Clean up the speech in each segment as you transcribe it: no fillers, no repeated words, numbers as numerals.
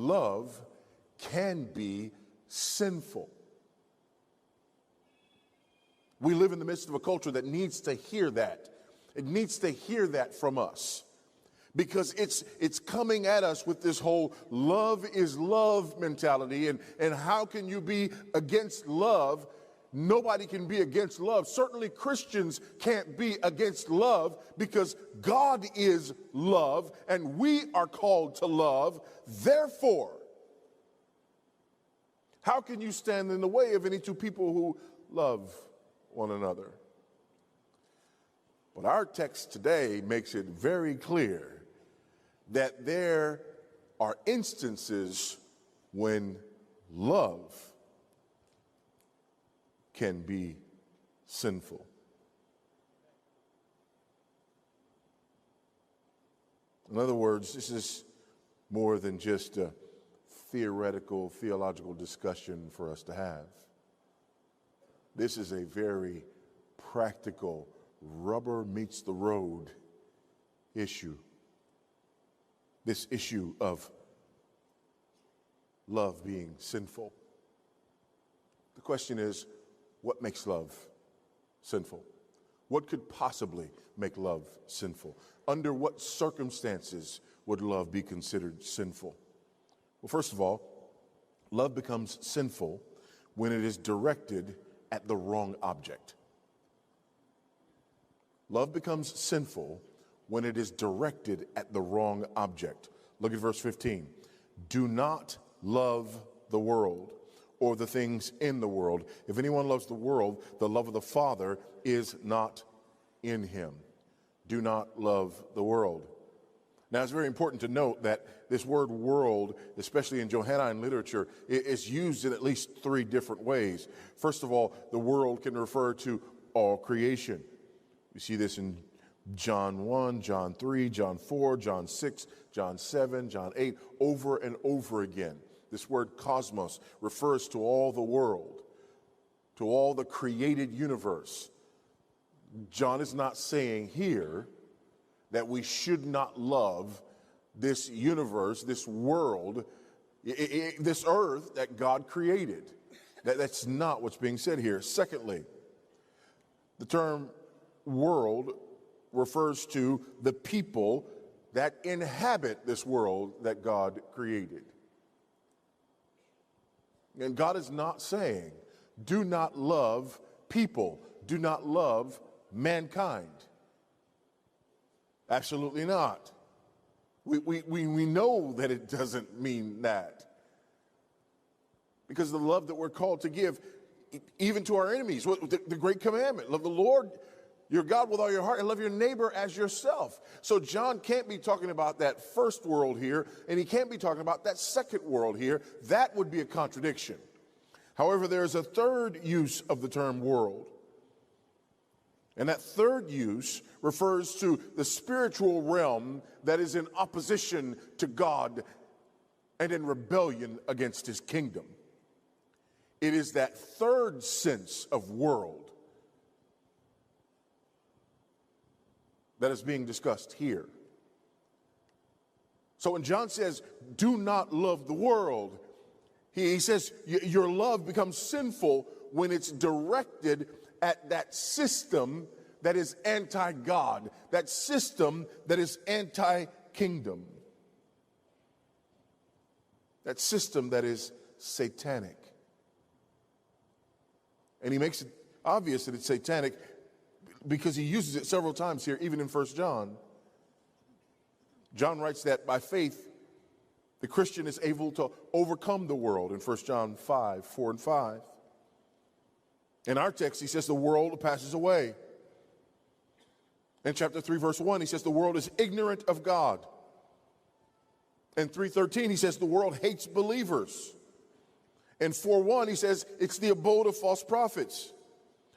love can be sinful. We live in the midst of a culture that needs to hear that. It needs to hear that from us. Because it's coming at us with this whole love is love mentality. And how can you be against love? Nobody can be against love. Certainly Christians can't be against love because God is love and we are called to love. Therefore, how can you stand in the way of any two people who love one another? But our text today makes it very clear that there are instances when love can be sinful. In other words, this is more than just a theological discussion for us to have. This is a very practical, rubber meets the road issue. This issue of love being sinful. The question is, what makes love sinful? What could possibly make love sinful? Under what circumstances would love be considered sinful? Well, first of all, love becomes sinful when it is directed at the wrong object. Love becomes sinful when it is directed at the wrong object. Look at verse 15. Do not love the world or the things in the world. If anyone loves the world, the love of the Father is not in him. Do not love the world. Now, it's very important to note that this word world, especially in Johannine literature, is used in at least three different ways. First of all, the world can refer to all creation. You see this in John 1, John 3, John 4, John 6, John 7, John 8, over and over again. This word cosmos refers to all the world, to all the created universe. John is not saying here that we should not love this universe, this world, this earth that God created. That's not what's being said here. Secondly, the term world refers to the people that inhabit this world that God created. And God is not saying, do not love people, do not love mankind. Absolutely not. We know that it doesn't mean that. Because the love that we're called to give, even to our enemies, the great commandment, love the Lord your God with all your heart and love your neighbor as yourself. So John can't be talking about that first world here, and he can't be talking about that second world here. That would be a contradiction. However, there's a third use of the term world. And that third use refers to the spiritual realm that is in opposition to God and in rebellion against his kingdom. It is that third sense of world that is being discussed here. So when John says, do not love the world, he says your love becomes sinful when it's directed at that system that is anti-God, that system that is anti-kingdom, that system that is satanic. And he makes it obvious that it's satanic because he uses it several times here, even in 1 John. John writes that by faith, the Christian is able to overcome the world in 1 John 5, 4 and 5. In our text, he says the world passes away. In chapter 3, verse 1, he says the world is ignorant of God. In 3:13, he says the world hates believers. In 4:1, he says it's the abode of false prophets.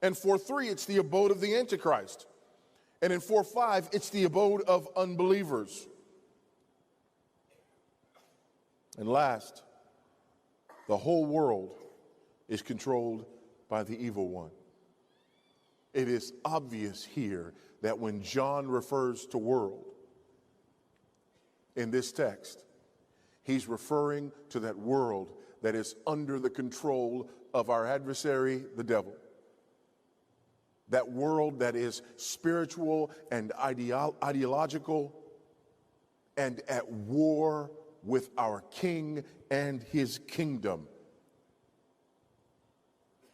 And 4:3, it's the abode of the Antichrist. And in 4:5, it's the abode of unbelievers. And last, the whole world is controlled by the evil one. It is obvious here that when John refers to world in this text, He's referring to that world that is under the control of our adversary, the devil. That world that is spiritual and ideological and at war with our King and his kingdom.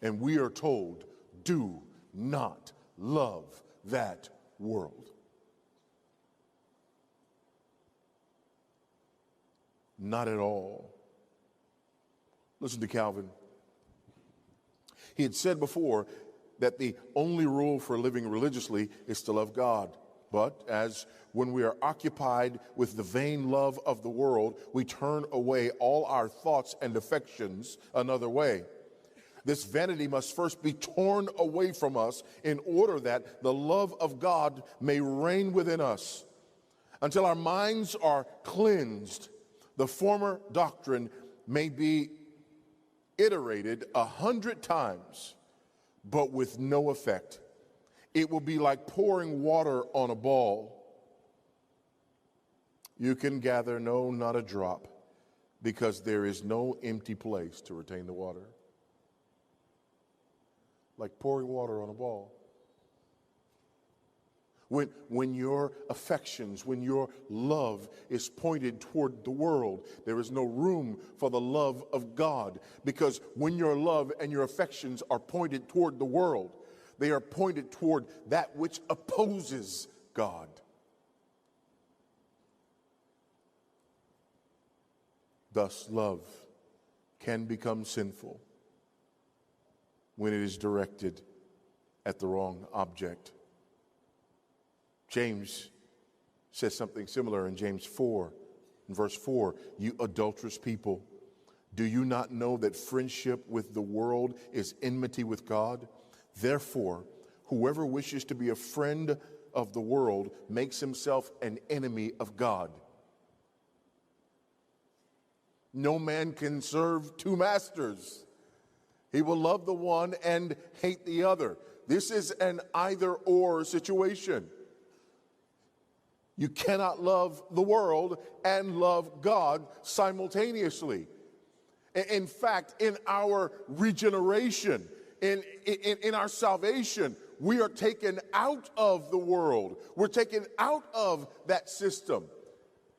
And we are told, do not love that world. Not at all. Listen to Calvin. He had said before that the only rule for living religiously is to love God. But as when we are occupied with the vain love of the world, we turn away all our thoughts and affections another way. This vanity must first be torn away from us in order that the love of God may reign within us. Until our minds are cleansed, the former doctrine may be iterated 100 times, but with no effect. It will be like pouring water on a ball. You can gather no, not a drop, because there is no empty place to retain the water. Like pouring water on a ball. When your affections, when your love is pointed toward the world, there is no room for the love of God. Because when your love and your affections are pointed toward the world, they are pointed toward that which opposes God. Thus, love can become sinful when it is directed at the wrong object. James says something similar in James 4, in verse 4. You adulterous people, do you not know that friendship with the world is enmity with God? Therefore, whoever wishes to be a friend of the world makes himself an enemy of God. No man can serve two masters. He will love the one and hate the other. This is an either-or situation. You cannot love the world and love God simultaneously. In fact, in our regeneration, in our salvation, we are taken out of the world. We're taken out of that system.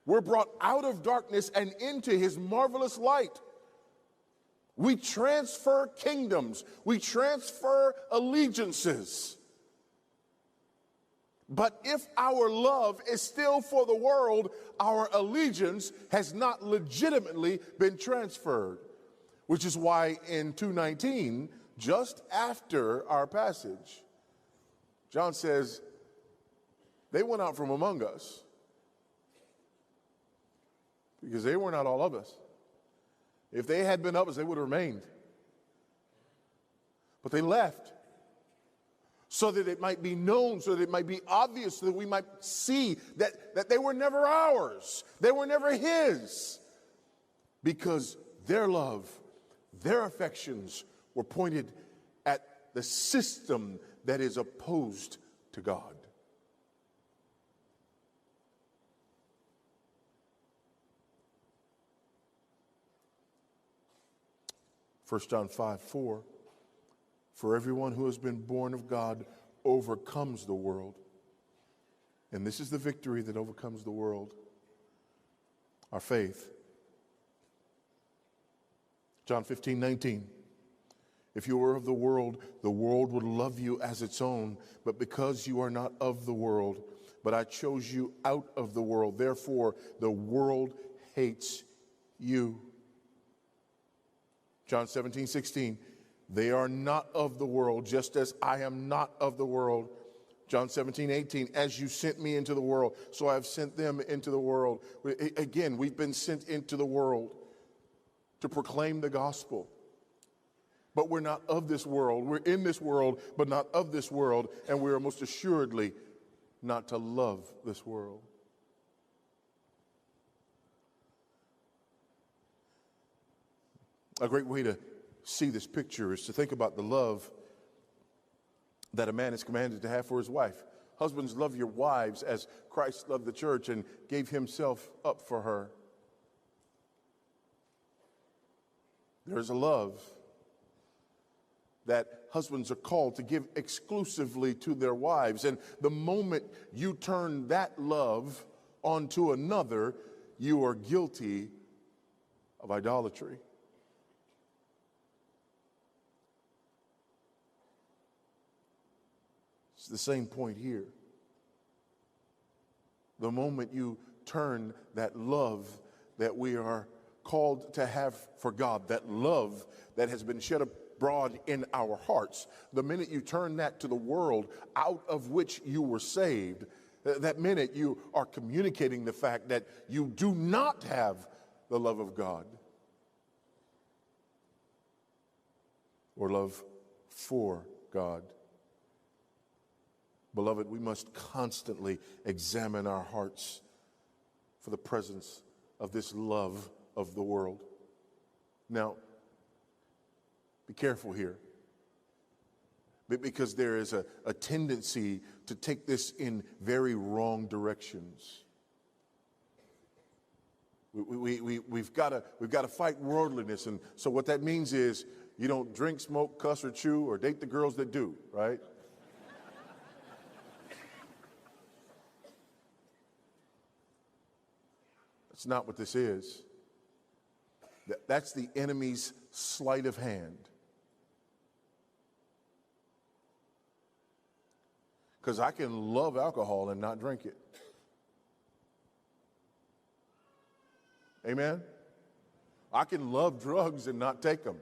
We're brought out of darkness and into his marvelous light. We transfer kingdoms. We transfer allegiances. But if our love is still for the world, our allegiance has not legitimately been transferred. Which is why in 2:19, just after our passage, John says, they went out from among us because they were not all of us. If they had been of us, they would have remained. But they left so that it might be known, so that it might be obvious, so that we might see that they were never ours. They were never his. Because their love, their affections were pointed at the system that is opposed to God. First John 5:4, for everyone who has been born of God overcomes the world. And this is the victory that overcomes the world, our faith. John 15:19, if you were of the world would love you as its own, but because you are not of the world, but I chose you out of the world, therefore the world hates you. John 17:16, they are not of the world, just as I am not of the world. John 17:18, as you sent me into the world, so I have sent them into the world. Again, we've been sent into the world to proclaim the gospel. But we're not of this world. We're in this world, but not of this world. And we are most assuredly not to love this world. A great way to see this picture is to think about the love that a man is commanded to have for his wife. Husbands, love your wives as Christ loved the church and gave himself up for her. There's a love that husbands are called to give exclusively to their wives. And the moment you turn that love onto another, you are guilty of idolatry. It's the same point here. The moment you turn that love that we are called to have for God, that love that has been shed abroad in our hearts, the minute you turn that to the world out of which you were saved, that minute you are communicating the fact that you do not have the love of God or love for God. Beloved, we must constantly examine our hearts for the presence of this love of the world. Now, be careful here, because there is a tendency to take this in very wrong directions. We've got to fight worldliness, and so what that means is you don't drink, smoke, cuss, or chew, or date the girls that do, right? That's not what this is. That's the enemy's sleight of hand. Because I can love alcohol and not drink it. Amen? I can love drugs and not take them.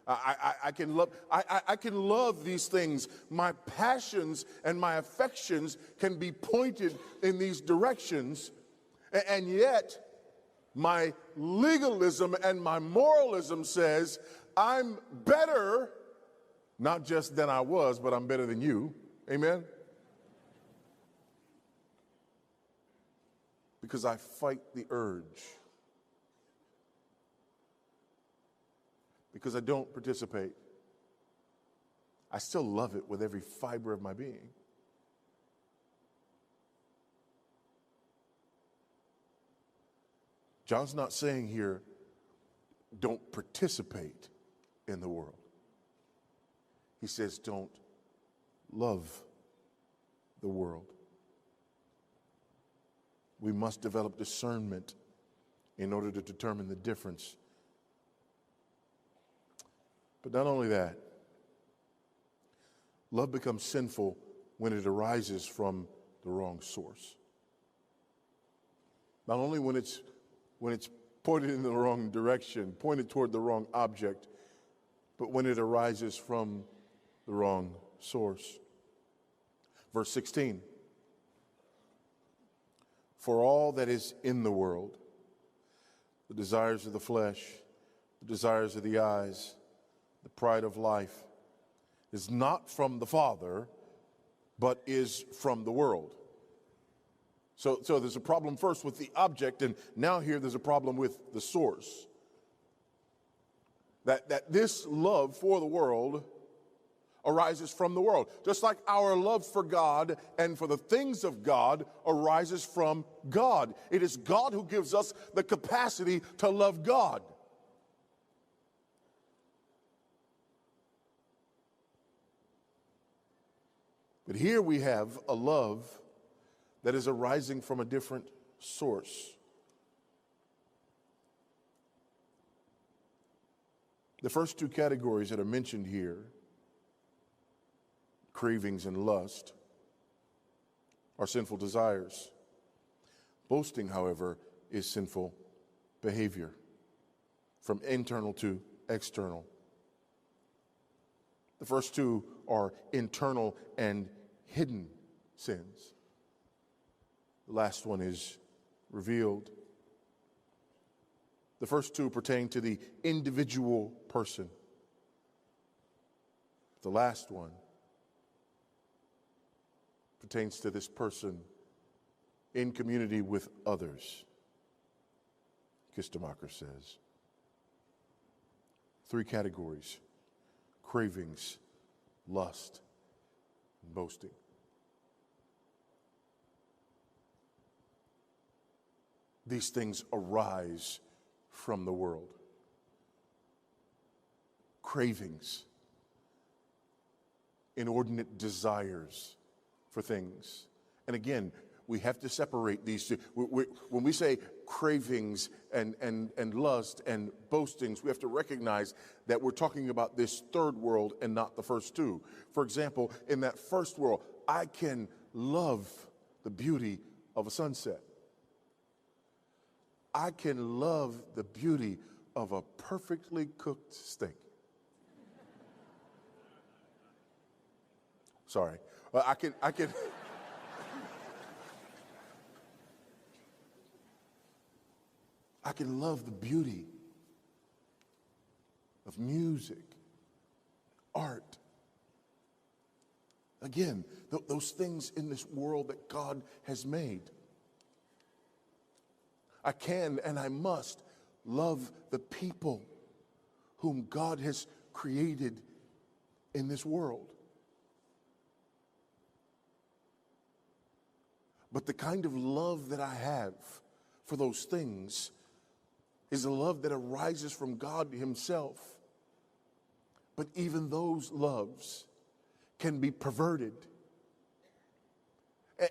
I can love these things. My passions and my affections can be pointed in these directions, and yet my legalism and my moralism says I'm better, not just than I was, but I'm better than you. Amen? Because I fight the urge. Because I don't participate. I still love it with every fiber of my being. John's not saying here, don't participate in the world. He says, don't love the world. We must develop discernment in order to determine the difference. But not only that, love becomes sinful when it arises from the wrong source. Not only when it's pointed in the wrong direction, pointed toward the wrong object, but when it arises from the wrong source. Verse 16. For all that is in the world, the desires of the flesh, the desires of the eyes, the pride of life, is not from the Father, but is from the world. So there's a problem first with the object, and now here there's a problem with the source. That this love for the world arises from the world. Just like our love for God and for the things of God arises from God. It is God who gives us the capacity to love God. But here we have a love that is arising from a different source. The first two categories that are mentioned here, cravings and lust, are sinful desires. Boasting, however, is sinful behavior, from internal to external. The first two are internal and hidden sins. The last one is revealed. The first two pertain to the individual person. The last one pertains to this person in community with others. Kistemacher says. Three categories: cravings, lust, and boasting. These things arise from the world. cravings, inordinate desires for things. And again, we have to separate these two. When we say cravings and lust and boastings, we have to recognize that we're talking about this third world and not the first two. For example, in that first world, I can love the beauty of a sunset. I can love the beauty of a perfectly cooked steak. Sorry. I can I can love the beauty of music, art. Again, those things in this world that God has made. I can and I must love the people whom God has created in this world. But the kind of love that I have for those things is a love that arises from God himself. But even those loves can be perverted.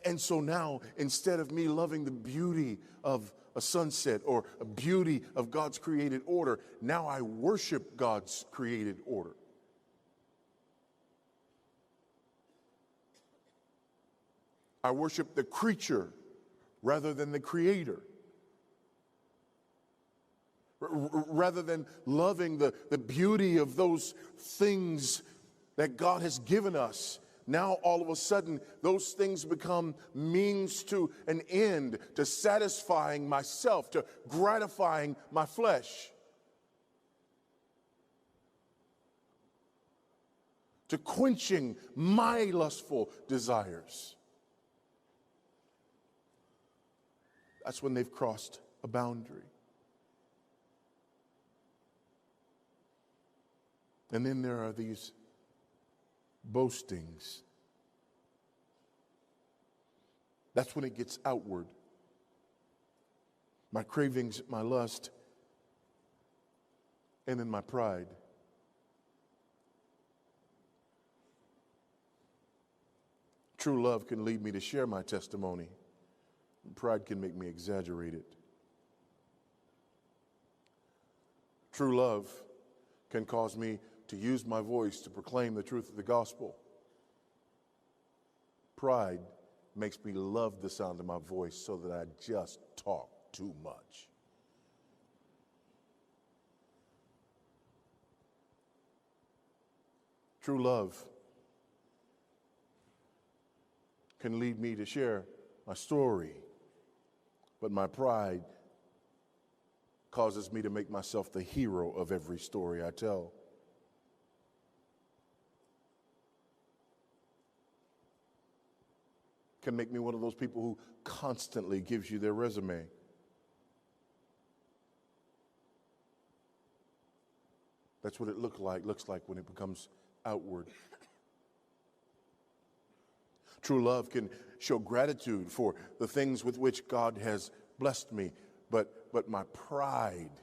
And so now, instead of me loving the beauty of a sunset or a beauty of God's created order, now I worship God's created order. I worship the creature rather than the creator. Rather than loving the beauty of those things that God has given us, now all of a sudden those things become means to an end, to satisfying myself, to gratifying my flesh, to quenching my lustful desires. That's when they've crossed a boundary. And then there are these boastings. That's when it gets outward. My cravings, my lust, and then my pride. True love can lead me to share my testimony. Pride can make me exaggerate it. True love can cause me to use my voice to proclaim the truth of the gospel. Pride makes me love the sound of my voice so that I just talk too much. True love can lead me to share my story, but my pride causes me to make myself the hero of every story I tell. Can make me one of those people who constantly gives you their resume. That's what it looks like when it becomes outward. True love can show gratitude for the things with which God has blessed me, but my pride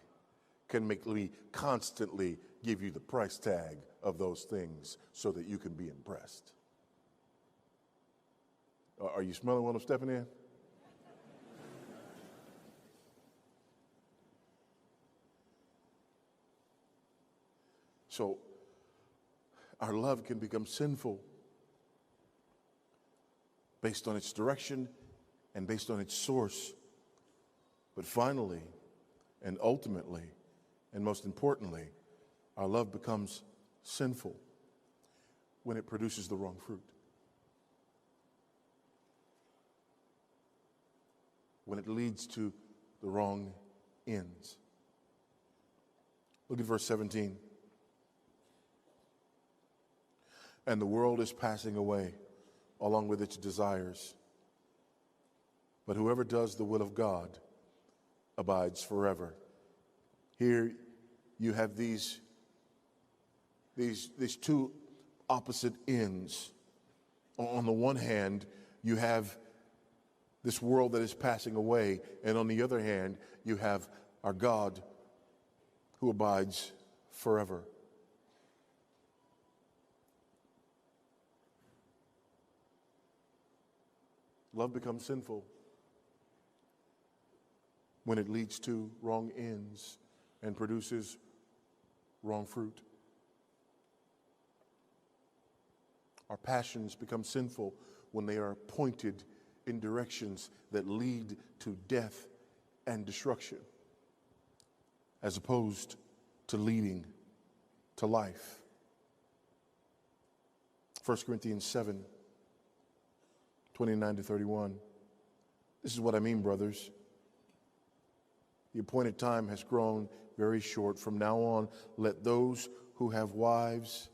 can make me constantly give you the price tag of those things so that you can be impressed. Are you smelling what I'm stepping in? So our love can become sinful based on its direction and based on its source. But finally, and ultimately, and most importantly, our love becomes sinful when it produces the wrong fruit. When it leads to the wrong ends. Look at verse 17. And the world is passing away along with its desires. But whoever does the will of God abides forever. Here you have these two opposite ends. On the one hand, you have this world that is passing away, and on the other hand, you have our God who abides forever. Love becomes sinful when it leads to wrong ends and produces wrong fruit. Our passions become sinful when they are pointed in directions that lead to death and destruction, as opposed to leading to life. 1 Corinthians 7, 29 to 31. This is what I mean, brothers. The appointed time has grown very short. From now on, let those who have wives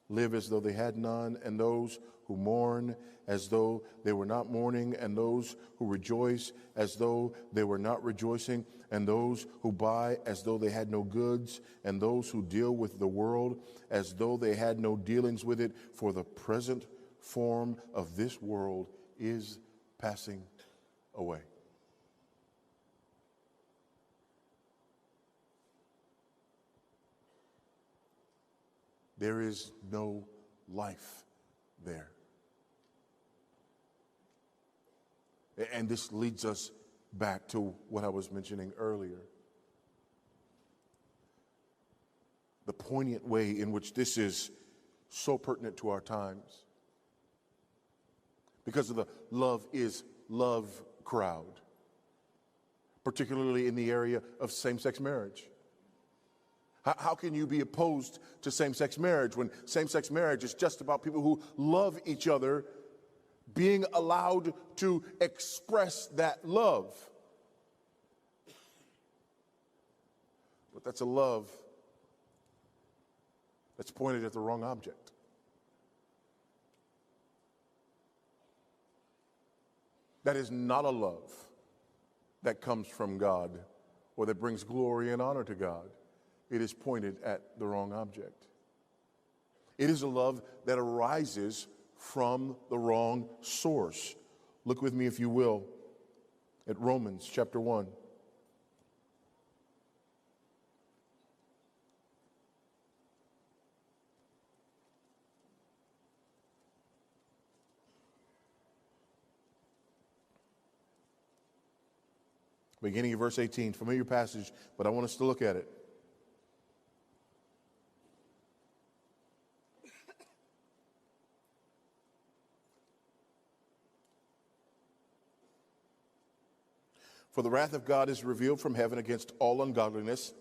live as though they had none, and those who mourn as though they were not mourning, and those who rejoice as though they were not rejoicing, and those who buy as though they had no goods, and those who deal with the world as though they had no dealings with it. For the present form of this world is passing away. There is no life there. And this leads us back to what I was mentioning earlier. The poignant way in which this is so pertinent to our times. Because of the love is love crowd, particularly in the area of same-sex marriage. How can you be opposed to same-sex marriage when same-sex marriage is just about people who love each other being allowed to express that love? But that's a love that's pointed at the wrong object. That is not a love that comes from God or that brings glory and honor to God. It is pointed at the wrong object. It is a love that arises from the wrong source. Look with me, if you will, at Romans chapter 1. Beginning of verse 18, familiar passage, but I want us to look at it. For the wrath of God is revealed from heaven against all ungodliness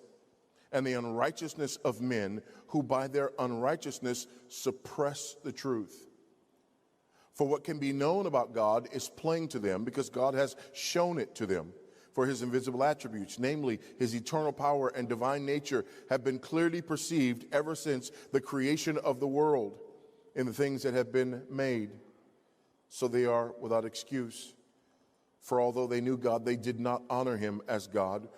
and the unrighteousness of men who by their unrighteousness suppress the truth. For what can be known about God is plain to them, because God has shown it to them. For his invisible attributes, namely his eternal power and divine nature, have been clearly perceived ever since the creation of the world in the things that have been made. So they are without excuse. For although they knew God, they did not honor him as God.